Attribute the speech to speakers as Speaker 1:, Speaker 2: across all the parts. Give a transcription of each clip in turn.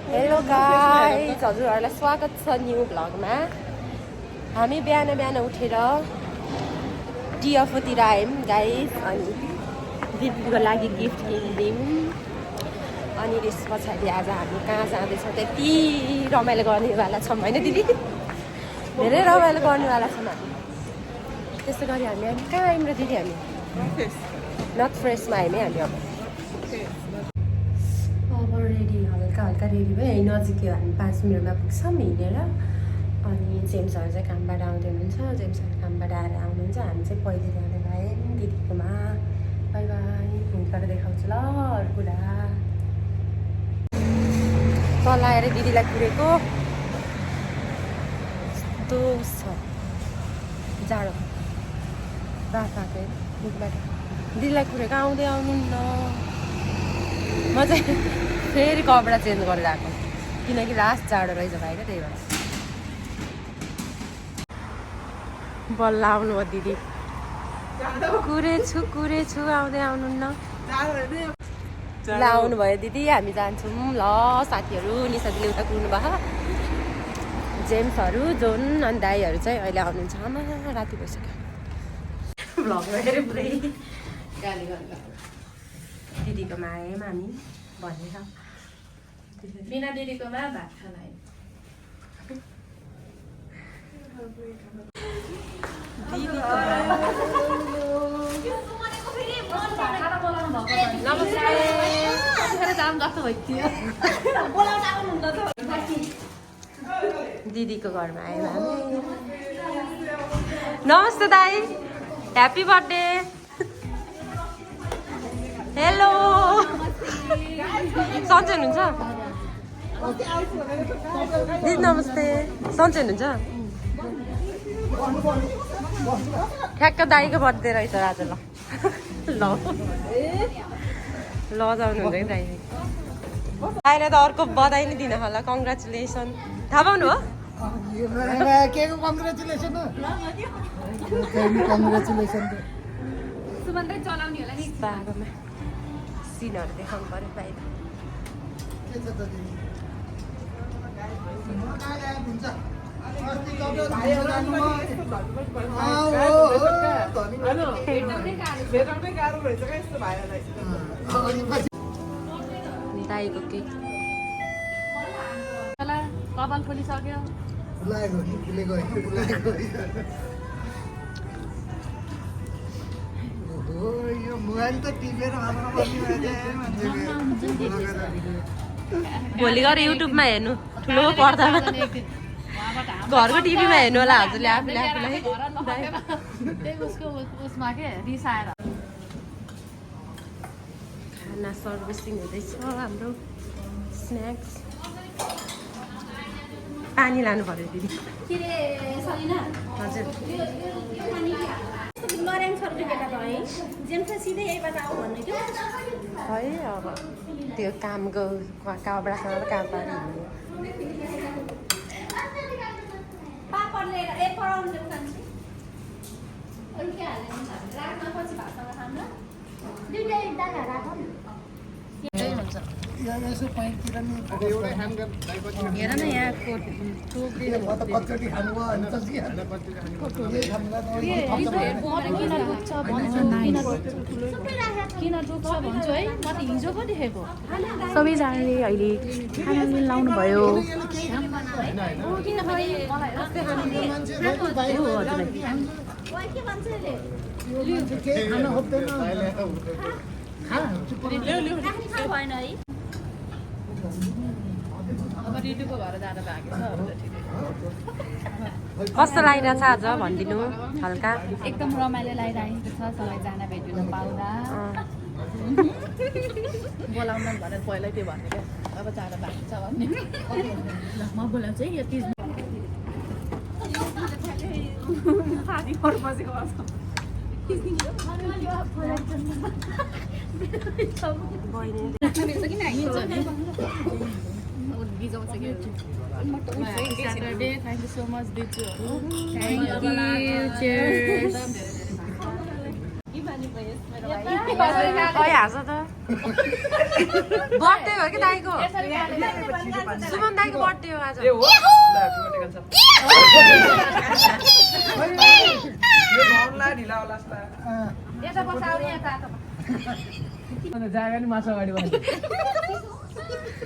Speaker 1: Hello guys, हजुरहरूलाई स्वागत छ न्यू भ्लगमा। हामी बिहान बिहान उठेर टिएफओतिर आयौँ गाइस, अनि दिदीको लागि गिफ्ट किनिदिउँ। अनि त्यस पछाडि आज हामी कहाँ जाँदैछौँ, त्यति रमाइलो गर्नेवाला छौँ होइन दिदी? धेरै रमाइलो गर्नेवाला छौँ हामी। त्यस्तो गरी हामी कहाँ आयौँ र दिदी? हामी नर्थ फ्रेसमा आयौँ है हामी। अब रेडी, हल्का हल्का रेडी भयो। यहीँ नजिकै हामी 5 मिनटमा पुग्छौँ हिँडेर। अनि जेम्सहरू चाहिँ कामबाट आउँदै हुनुहुन्छ, जेम्सहरू कामबाट आएर आउनुहुन्छ। हामी चाहिँ पहिले जाँदै गयौँ दिदीकोमा। बाई बाई, भुइँबाट देखाउँछु ल अरू कुरा। तल आएर दिदीलाई कुरेको यस्तो छ जाडो बाफाको मुखबाट। दिदीलाई कुरेको आउँदै आउनु न। म चाहिँ फेरि कपडा चेन्ज गरेर आएको, किनकि लास्ट जाडो रहेछ भाइ क्या, त्यही भएर। बल्ल आउनु भयो दिदी। कुरेछु आउँदै आउनु न। ल आउनुभयो दिदी, हामी जान्छौँ ल। साथीहरू निशा दिदीले उता कुर्नु भयो, जेम्सहरू जोन अनि दाईहरू चाहिँ अहिले आउनुहुन्छ। आमा राति भइसक्यो। भ्लगमा हेरेर पुरै गाली गर्नु। दिदीकोमा आयौँ हामी भनेर,
Speaker 2: बिना दिदीकोमा भात खान आयो।
Speaker 1: दिदीको घरमा आयौँ हामी। नमस्ते दाई, ह्याप्पी बर्थडे। हेलो, सन्चै हुनुहुन्छ दिदी? नमस्ते, सन्चै हुनुहुन्छ? ठ्याक्क दाईको बर्थडे रहेछ आज। ल जाउनुहुन्छ कि दाई? दाईलाई त अर्को बधाई नै दिन होला, कङ्ग्रेचुलेसन। थाहा पाउनु हो? बाबामा सिनहरू देखाउनु पऱ्यो बाहिर। दाईको केक
Speaker 2: कपाल फुलिसक्यो।
Speaker 1: भोलि गएर युट्युबमा हेर्नु, ठुलो पर्दामा घरको टिभीमा हेर्नु होला हजुरले आफूले आफूलाई।
Speaker 2: उसमा के रिसाएर
Speaker 1: खाना सर्भिसिङ हुँदैछ हाम्रो। स्न्याक्स पानी लानु पऱ्यो दिदी। हजुर है, अब त्यो कामको काबडासँग काम पाऱ्यो। हेर न यहाँ
Speaker 2: किन दुख्छ भन्छु है, म त हिजो पो देखेको।
Speaker 1: सबैजनाले अहिले खाना लाउनु भयो। कस्तो लागिरहेछ आज भनिदिनु हल्का?
Speaker 2: एकदम रमाइलो लागिरहेको छ सबैजना भेट्न पाउँदा। बोलाउनु भनेर पहिल्यै त्यो भन्ने क्या, अब जाँदा बाँकी छ भन्ने। म बोलाउँछु है, यति Saturday, thank you so much, Dichu.
Speaker 1: Thank you. Cheers. Oi, हाँस त बर्थडे हो कि दाइको सुमन दाइको बर्थडे हो आज
Speaker 3: ए हो ल टोमेटो खान्छ यो भाउला ढिला होला जस्ता
Speaker 2: यता बसाउने यता
Speaker 3: अनि जागा नि माछा अगाडि बस्छ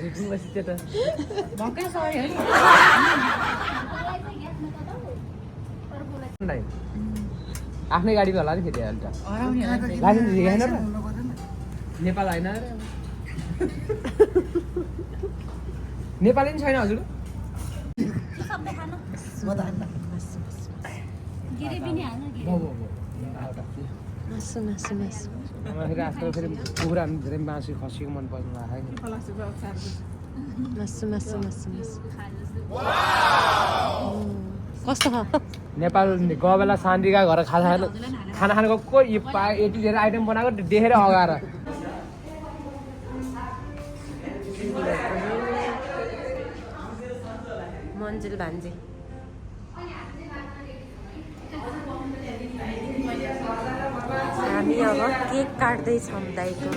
Speaker 3: रिटिङ बस्छ त्यता
Speaker 2: भक्कै सही है
Speaker 3: आफ्नै गाडीमा होला नि फेरि अहिले त
Speaker 2: हराउने
Speaker 3: लाइसेन्स देखाएन र नेपाल होइन र नेपाली पनि छैन हजुर
Speaker 1: मासु मासु मासु
Speaker 3: फेरि आजकल फेरि कुखुराहरू धेरै मासु खसीको मन पर्नु लाग्यो
Speaker 1: मासु मासु मासु मासु कस्तो छ
Speaker 3: नेपाल गयो बेला शान्तिका घर खाना खाना गएको यति धेरै आइटम बनाएको देखेर अगाएर
Speaker 1: मन्जिल भान्जी हामी अब केक काट्दैछौँ दाइको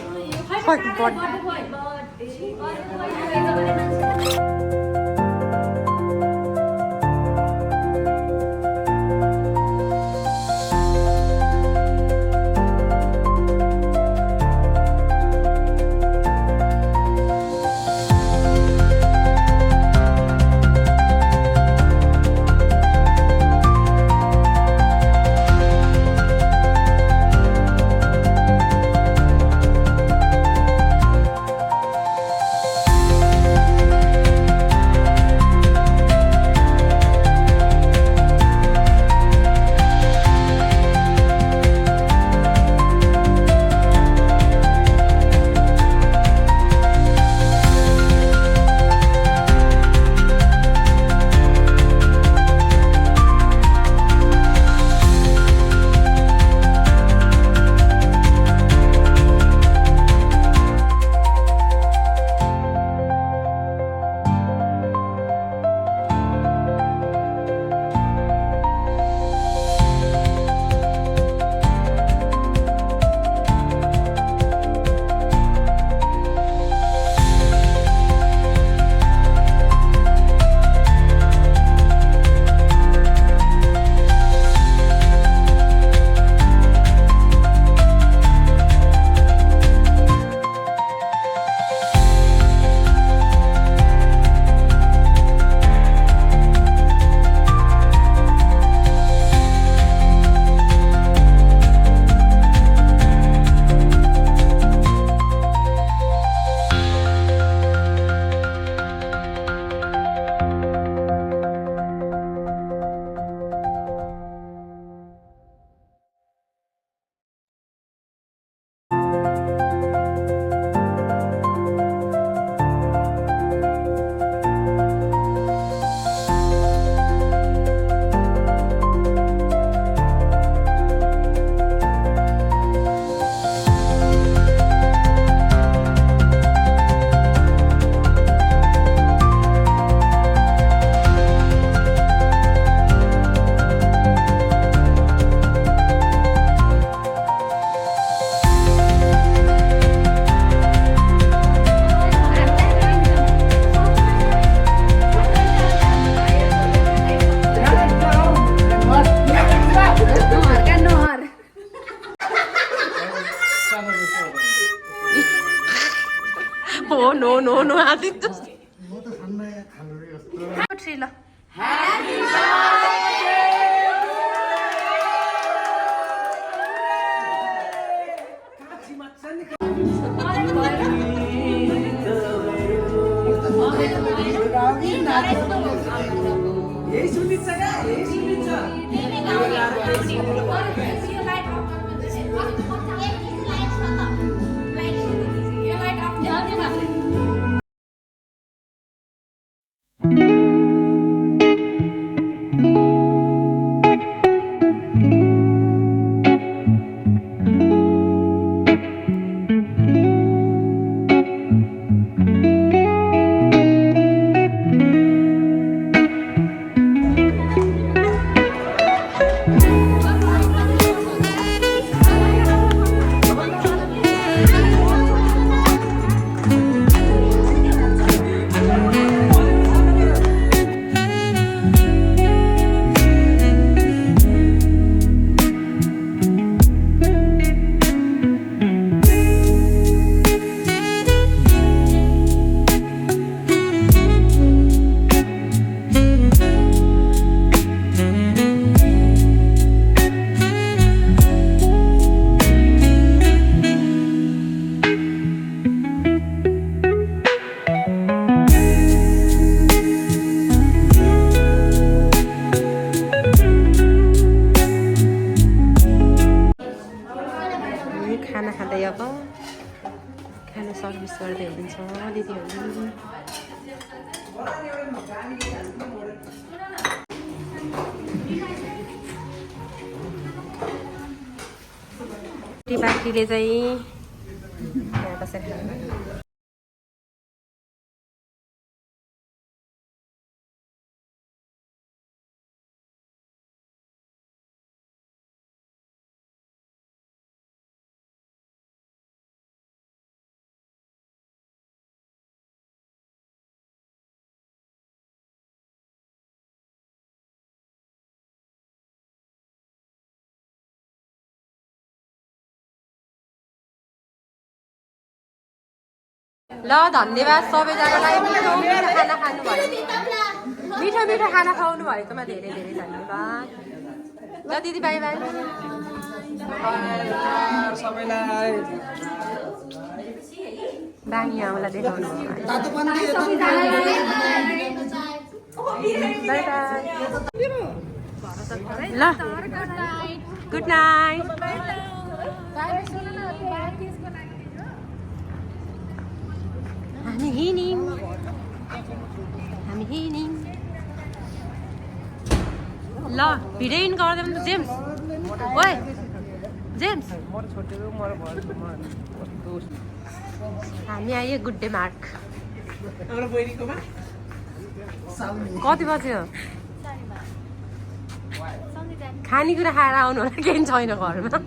Speaker 1: नो आदित्य ल बाटीले चाहिँ यहाँ बसेर खानु ल धन्यवाद सबैजनालाई मिठो मिठो खाना खानुभयो मिठो मिठो खाना खुवाउनु भएकोमा धेरै धेरै धन्यवाद ल दिदी बाई बाई
Speaker 3: सबैलाई
Speaker 1: बानी आमालाई देखाउनु ल गुड नाइट हामी हिँड्यौँ ल भिडियो इन गर्दै पनि जेम्स ओए जेम्स हामी आयो गुड डे मार्क कति बज्यो खानेकुरा खाएर आउनु होला केही छैन घरमा